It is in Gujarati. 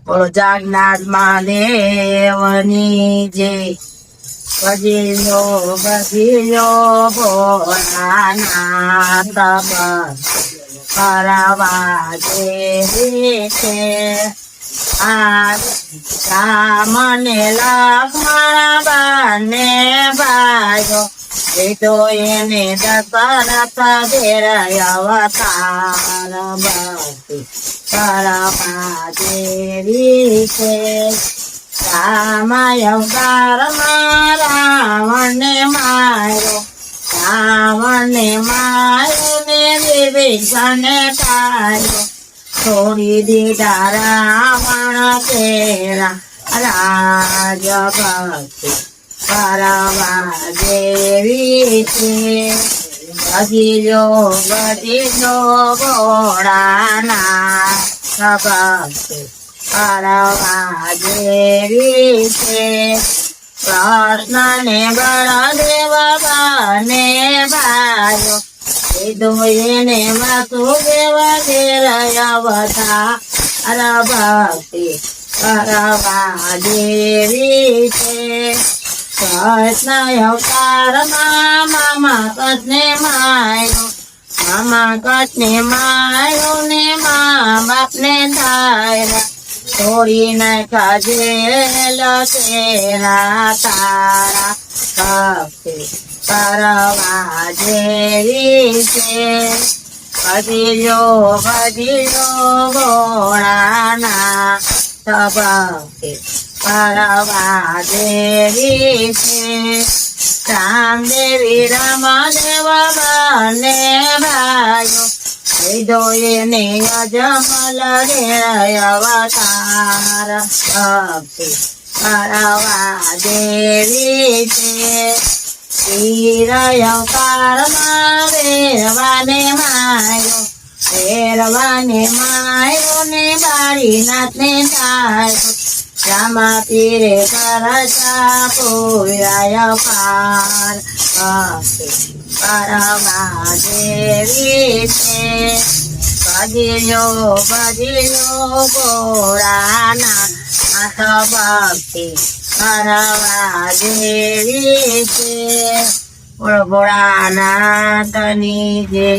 બોલો જાગનાથ મહાદેવની જય. બજીલો ભોળાનાથ કરવા જેવી છે. મને લક્ષ્મણ બંને ભાઈઓ તો એને દશરથ ઘેર અવતાર ભક્તિ કરવા જેવી છે. રામાયણ રાવણને માર્યો, રાવણને માર્યો ને વિભીષણને કાઢ્યો. છોડી દીધા રાવણ તેરા રાજ ભક્તિ કરવા જેવી છે. બજીલો ભોળાનાથ ભક્તિ કરવા જેવી છે. કૃષ્ણ ને બળદેવ બંને ભાઈઓ એને વાસુદેવ ઘેર અવતાર ભક્તિ કરવા જેવી છે. કૃષ્ણ અવતારમાં મામા કૃષ્ણે માર્યો ને મા બાપને ધાર્યા. છોડી નાખ્યા જેલ તેરા તારા ભક્તિ કરવા જેવી છે. બજીલો ભોળાનાથ ભક્તિ કરવા જેવી છે. રામદેવી રામદેવ બંને ભાઈઓ એને અજમલ ઘેર અવતાર ભક્તિ કરવા જેવી છે. વીર અવતારમાં વેરવાને માર્યો ને બાળીનાથને ધાર્યો. રામા પીરે કરતા પૂરાય પાર ભક્તિ કરવા જેવી છે. બજીલો ભોળાનાથ ભક્તિ કરવા જેવી છે. બોલો ભોળાનાથની જય.